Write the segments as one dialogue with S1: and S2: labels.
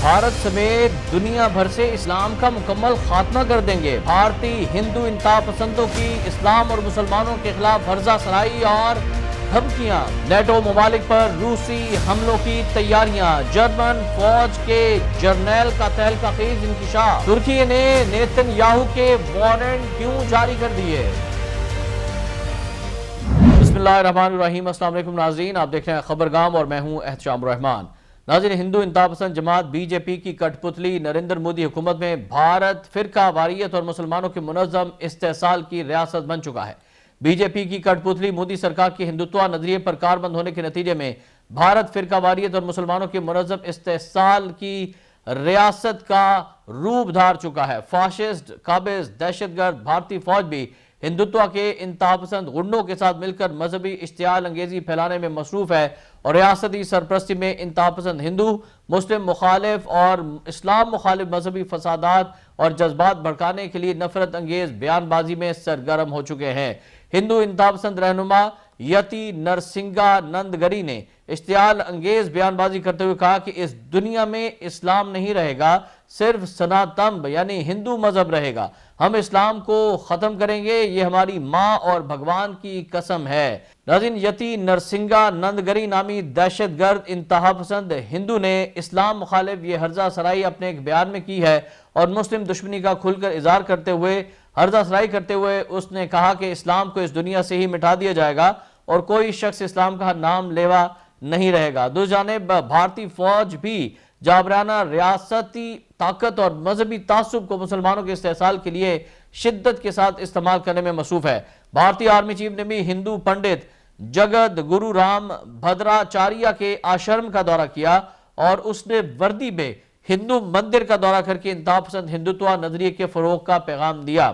S1: भारत समेत दुनिया भर से इस्लाम का मुकम्मल खात्मा कर देंगे। भारतीय हिंदू इंतहा पसंदों की इस्लाम और मुसलमानों के खिलाफ फर्जा सराई और धमकियां। नेटो ममालिक पर रूसी हमलों की तैयारियां। जर्मन फौज के जर्नैल का तहलका-खेज इंकिशाफ। तुर्की ने नेतन्याहू के वारंट क्यों जारी कर दिए? बिस्मिल्लाहिर्रहमानिर्रहीम। अस्सलाम वालेकुम नाज़रीन, आप देख रहे हैं खबरगाम और मैं हूं एहतशाम रहमान। नाज़रीन, हिंदू इंतहा पसंद जमात बीजेपी की कठपुतली नरेंद्र मोदी हुकूमत में भारत फिरका वारियत और मुसलमानों के मुनज़्ज़म इस्तेसाल की रियासत बन चुका है। बीजेपी की कठपुतली मोदी सरकार की हिंदुत्व नजरिए पर कारबंद होने के नतीजे में भारत फिरका वारियत और मुसलमानों के मुनज़्ज़म इस्तेसाल की रियासत का रूप धार चुका है। फाशिस्ट, काबिज, दहशतगर्द भारतीय फौज भी हिंदुत्व के इंतहापसंद गुंडों के साथ मिलकर मजहबी इश्तियाल अंगेजी फैलाने में मसरूफ है और रियासती सरपरस्ती में इंतहापसंद हिंदू, मुस्लिम मुखालिफ और इस्लाम मुखालिफ मजहबी फसादात और जज्बात भड़काने के लिए नफरत अंगेज बयानबाजी में सरगर्म हो चुके हैं। हिंदू इंतहापसंद रहनुमा यति नरसिंगा नंदगरी ने इश्तियाल अंगेज बयानबाजी करते हुए कहा कि इस दुनिया में इस्लाम नहीं रहेगा, सिर्फ सनातन यानी हिंदू मजहब रहेगा। हम इस्लाम को खत्म करेंगे, ये हमारी माँ और भगवान की कसम है। नाज़रीन, यति नरसिंगा नंदगरी नामी दहशतगर्द इंतहा पसंद हिंदू ने इस्लाम मुखालिफ ये हर्जा सराई अपने एक बयान में की है और मुस्लिम दुश्मनी का खुलकर इजहार करते हुए हर्जा सराई करते हुए उसने कहा कि इस्लाम को इस दुनिया से ही मिटा दिया जाएगा और कोई शख्स इस्लाम का नाम लेवा नहीं रहेगा। दूसरी जानिब भारतीय फौज भी जाबराना रियासती ताकत और मजहबी तासुब को मुसलमानों के इस्तेसाल के लिए शिद्दत के साथ इस्तेमाल करने में मसरूफ है। भारतीय आर्मी चीफ ने भी हिंदू पंडित जगत गुरु राम भद्राचार्य के आश्रम का दौरा किया और उसने वर्दी में हिंदू मंदिर का दौरा करके इंतहापसंद हिंदुत्व नजरिए के फरोग का पैगाम दिया।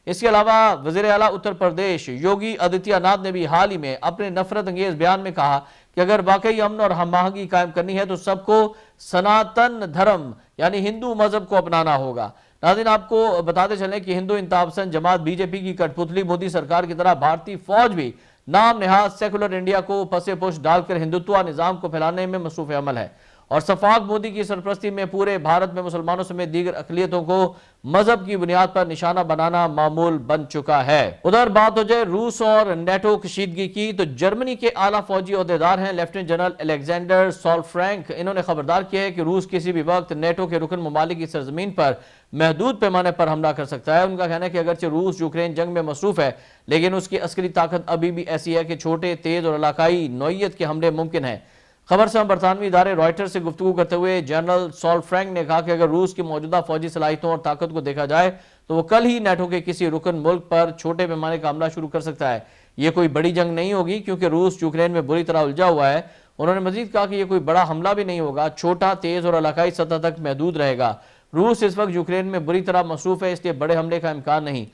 S1: इसके अलावा वज़ीर आला उत्तर प्रदेश योगी आदित्यनाथ ने भी हाल ही में अपने नफरत अंगेज बयान में कहा कि अगर वाकई अमन और हमआहंगी कायम करनी है तो सबको सनातन धर्म यानी हिंदू मजहब को अपनाना होगा। नाज़रीन, आपको बताते चलें कि हिंदू इंतहापसंद जमात बीजेपी की कठपुतली मोदी सरकार की तरह भारतीय फौज भी नाम नेहाज सेकुलर इंडिया को पसे पुश डालकर हिंदुत्व निजाम को फैलाने में मसरूफ अमल है और सफाक मोदी की सरपरस्ती में पूरे भारत में मुसलमानों समेत दीगर अक़लियतों को मजहब की बुनियाद पर निशाना बनाना मामूल बन चुका है। उधर बात हो जाए रूस और नेटो कशीदगी की, तो जर्मनी के आला फौजी ओहदेदार हैं लेफ्टिनेंट जनरल अलेक्जेंडर सोलफ्रैंक। इन्होंने खबरदार किया है कि रूस किसी भी वक्त नेटो के रुकन ममालिक की सरजमीन पर महदूद पैमाने पर हमला कर सकता है। उनका कहना है कि अगरचे रूस यूक्रेन जंग में मसरूफ है लेकिन उसकी अस्करी ताकत अभी भी ऐसी है कि छोटे, तेज और इलाकाई नौइयत के हमले मुमकिन है। खबर से हम बरतानवी इदारे रॉयटर से गुफ्तगू करते हुए जनरल सोलफ्रैंक ने कहा कि अगर रूस की मौजूदा फौजी सलाहियतों और ताकत को देखा जाए तो वो कल ही नेटो के किसी रुकन मुल्क पर छोटे पैमाने का हमला शुरू कर सकता है। ये कोई बड़ी जंग नहीं होगी क्योंकि रूस यूक्रेन में बुरी तरह उलझा हुआ है। उन्होंने मजीद कहा कि यह कोई बड़ा हमला भी नहीं होगा, छोटा, तेज और इलाकाई सतह तक महदूद रहेगा। रूस इस वक्त यूक्रेन में बुरी तरह मसरूफ है, इसलिए बड़े हमले का इम्कान नहीं।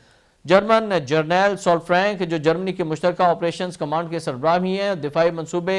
S1: जर्मन जर्नैल सोलफ्रैंक जो जर्मनी के मुश्तरका ऑपरेशंस कमांड के सरबराह ही हैं, दिफाई मंसूबे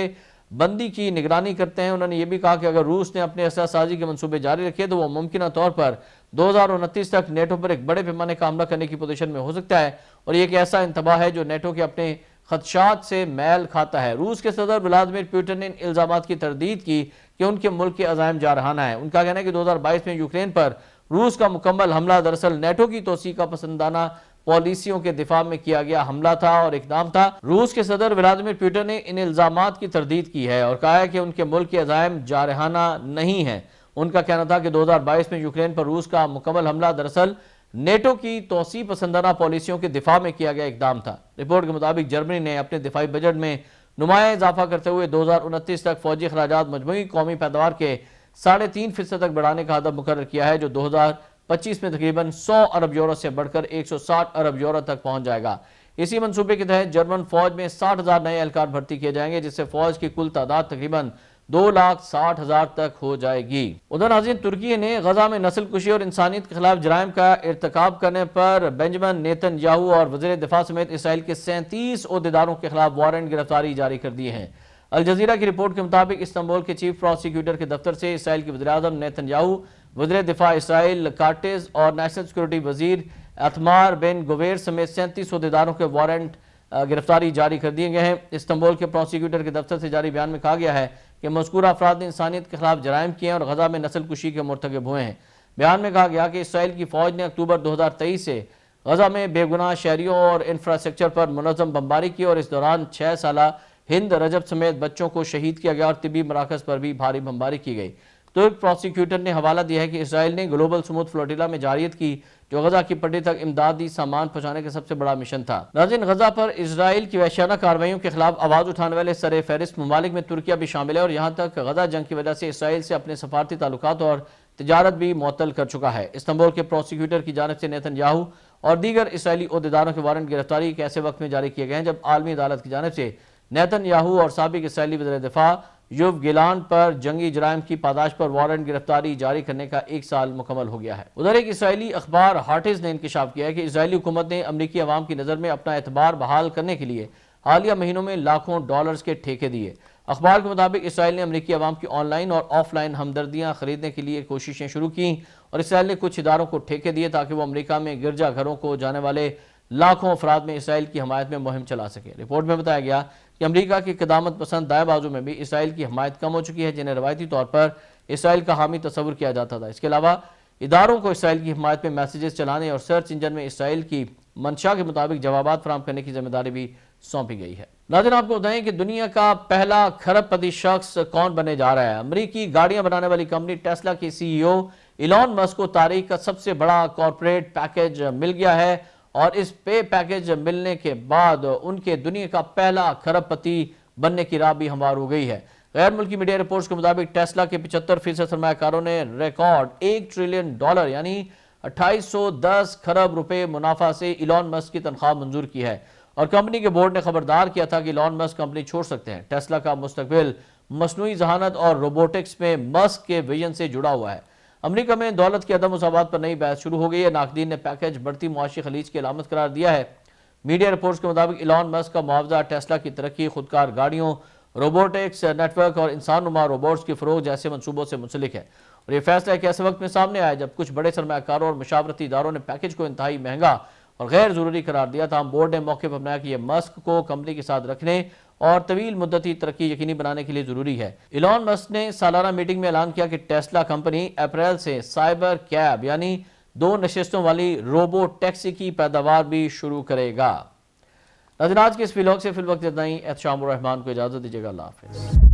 S1: बंदी की निगरानी करते हैं। उन्होंने ये भी कहा कि अगर रूस ने अपने असलासाजी के मंसूबे जारी रखे तो वो मुमकिन तौर पर 2029 तक नेटो पर एक बड़े पैमाने का हमला करने की पोजीशन में हो सकता है और ये एक ऐसा इंतबा है जो नेटो के अपने खदशात से मैल खाता है। रूस के सदर व्लादिमीर पुतिन ने इल्जामात की तरदीद की कि उनके मुल्क के अज़ाइम जारहाना है। उनका कहना है कि 2022 में यूक्रेन पर रूस का मुकम्मल हमला दरअसल नेटो की तोसी का पसंदाना पॉलिसियों के दिफा में किया गया हमला था और इकदाम था। रूस के सदर व्लादिमीर पुतिन ने इन इल्जामात की तरदीद की है और कहा है कि उनके मुल्क के अज़ाइम जारहाना नहीं है। उनका कहना था कि 2022 में यूक्रेन पर रूस का मुकम्मल हमला दरअसल नेटो की तोसी पसंदाना पॉलिसियों के दिफा में किया गया इकदाम था। रिपोर्ट के मुताबिक जर्मनी ने अपने दिफाई बजट में नुमाया इजाफा करते हुए 2029 तक फौजी अखराजात मजमूई कौमी पैदावार के 3.5% तक बढ़ाने का हदफ मुकर्रर किया है जो 2025 में तकरीबन 100 अरब यूरो से बढ़कर 160 अरब यूरो तक पहुंच जाएगा। इसी मंसूबे के तहत जर्मन फौज में 60,000 नए एहलकार भर्ती किए जाएंगे जिससे फौज की कुल तादाद तकरीबन 2,60,000 तक हो जाएगी। उधर नाज़रीन, तुर्की ने गजा में नस्ल कुशी और इंसानियत के खिलाफ जराइम का इर्तिकाब करने पर बेंजामिन नेतन्याहू और वज़ीर दिफा समेत इसराइल के 37 ओहदेदारों के खिलाफ वारंट गिरफ्तारी जारी कर दिए हैं। अल जज़ीरा की रिपोर्ट के मुताबिक इस्तांबुल के चीफ प्रोसिक्यूटर के दफ्तर से इसराइल के वज़ीर आज़म नेतन्याहू, वज़ीर दिफा इसराइल काटिज और नेशनल सिक्योरिटी वज़ीर अतमार बिन गुवेर समेत 37 ओहदेदारों के वारंट गिरफ्तारी जारी कर दिए गए हैं। इस्तांबुल के प्रोसिक्यूटर के दफ्तर से जारी बयान में कहा गया है کہ مذکورہ افراد نے انسانیت کے خلاف جرائم کیے ہیں اور غزہ میں نسل کشی کے مرتکب ہوئے ہیں۔ بیان میں کہا گیا کہ اسرائیل کی فوج نے اکتوبر 2023 سے غزہ میں بے گناہ شہریوں اور انفراسٹرکچر پر منظم بمباری کی اور اس دوران 6 سالہ ہند رجب سمیت بچوں کو شہید کیا گیا اور طبی مراکز پر بھی بھاری بمباری کی گئی۔ ترک پروسیکیوٹر نے حوالہ دیا ہے کہ اسرائیل نے گلوبل سموتھ فلوٹیلا میں جاریت کی جو غزہ کی پٹی تک امدادی سامان پہنچانے کا سب سے بڑا مشن تھا۔ ناظرین، غزہ پر اسرائیل کی وحشیانہ کارروائیوں کے خلاف آواز اٹھانے والے سر فہرست ممالک میں ترکیہ بھی شامل ہے اور یہاں تک غزہ جنگ کی وجہ سے اسرائیل سے اپنے سفارتی تعلقات اور تجارت بھی معطل کر چکا ہے۔ استنبول کے پروسیکیوٹر کی جانب سے نیتن یاہو اور دیگر اسرائیلی عہدیداروں کے وارنٹ گرفتاری ایک ایسے وقت میں جاری کیے گئے ہیں جب عالمی عدالت کی جانب سے نیتن یاہو اور سابق اسرائیلی وزیر دفاع یوو گیلانٹ پر جنگی جرائم کی پاداش پر وارنٹ گرفتاری جاری کرنے کا 1 سال مکمل ہو گیا ہے۔ ادھر ایک اسرائیلی اخبار ہارٹز نے انکشاف کیا ہے کہ اسرائیلی حکومت نے امریکی عوام کی نظر میں اپنا اعتبار بحال کرنے کے لیے حالیہ مہینوں میں لاکھوں ڈالرز کے ٹھیکے دیے۔ اخبار کے مطابق اسرائیل نے امریکی عوام کی آن لائن اور آف لائن ہمدردیاں خریدنے کے لیے کوششیں شروع کیں اور اسرائیل نے کچھ اداروں کو ٹھیکے دیے تاکہ وہ امریکہ میں گرجا گھروں کو جانے والے لاکھوں افراد میں اسرائیل کی حمایت میں مہم چلا سکے۔ رپورٹ میں بتایا گیا کہ امریکہ کی قدامت پسند دائیں بازو میں بھی اسرائیل کی حمایت کم ہو چکی ہے جنہیں روایتی طور پر اسرائیل کا حامی تصور کیا جاتا تھا۔ اس کے علاوہ اداروں کو اسرائیل کی حمایت میں میسیجز چلانے اور سرچ انجن میں اسرائیل کی منشا کے مطابق جوابات فراہم کرنے کی ذمہ داری بھی سونپی گئی ہے۔ ناظرین، آپ کو بتائیں کہ دنیا کا پہلا کھرب پتی شخص کون بننے جا رہا ہے۔ امریکی گاڑیاں بنانے والی کمپنی ٹیسلا کے CEO ایلون مسک کو تاریخ کا سب سے بڑا کارپوریٹ پیکج مل گیا ہے اور اس پے پیکج ملنے کے بعد ان کے دنیا کا پہلا کھرب پتی بننے کی راہ بھی ہموار ہو گئی ہے۔ غیر ملکی میڈیا رپورٹس کے مطابق ٹیسلا کے 75% سرمایہ کاروں نے ریکارڈ $1 ٹریلین یعنی 2810 کھرب روپے منافع سے ایلون مسک کی تنخواہ منظور کی ہے اور کمپنی کے بورڈ نے خبردار کیا تھا کہ ایلون مسک کمپنی چھوڑ سکتے ہیں۔ ٹیسلا کا مستقبل مصنوعی ذہانت اور روبوٹکس میں مسک کے ویژن سے جڑا ہوا ہے۔ امریکہ میں دولت کے عدم مساوات پر نئی بحث شروع ہو گئی ہے۔ ناقدین نے پیکج بڑھتی معاشی خلیج کی علامت قرار دیا ہے۔ میڈیا رپورٹس کے مطابق ایلون مسک کا معاوضہ ٹیسلا کی ترقی، خودکار گاڑیوں، روبوٹکس نیٹ ورک اور انسان نما روبوٹس کی فروغ جیسے منصوبوں سے منسلک ہے اور یہ فیصلہ ایک ایسے وقت میں سامنے آیا جب کچھ بڑے سرمایہ کاروں اور مشاورتی اداروں نے پیکج کو انتہائی مہنگا اور غیر ضروری قرار دیا تھا۔ بورڈ نے موقف اپنایا کہ یہ مسک کو کمپنی کے ساتھ رکھنے اور طویل مدتی ترقی یقینی بنانے کے لیے ضروری ہے۔ ایلون مسک نے سالانہ میٹنگ میں اعلان کیا کہ ٹیسلا کمپنی اپریل سے سائبر کیب یعنی 2 نشستوں والی روبو ٹیکسی کی پیداوار بھی شروع کرے گا۔ ناظرین، آج کے اس ویلاگ سے فی الوقت اتنا ہی۔ احتشام الرحمان کو اجازت دیجیے گا۔ اللہ حافظ۔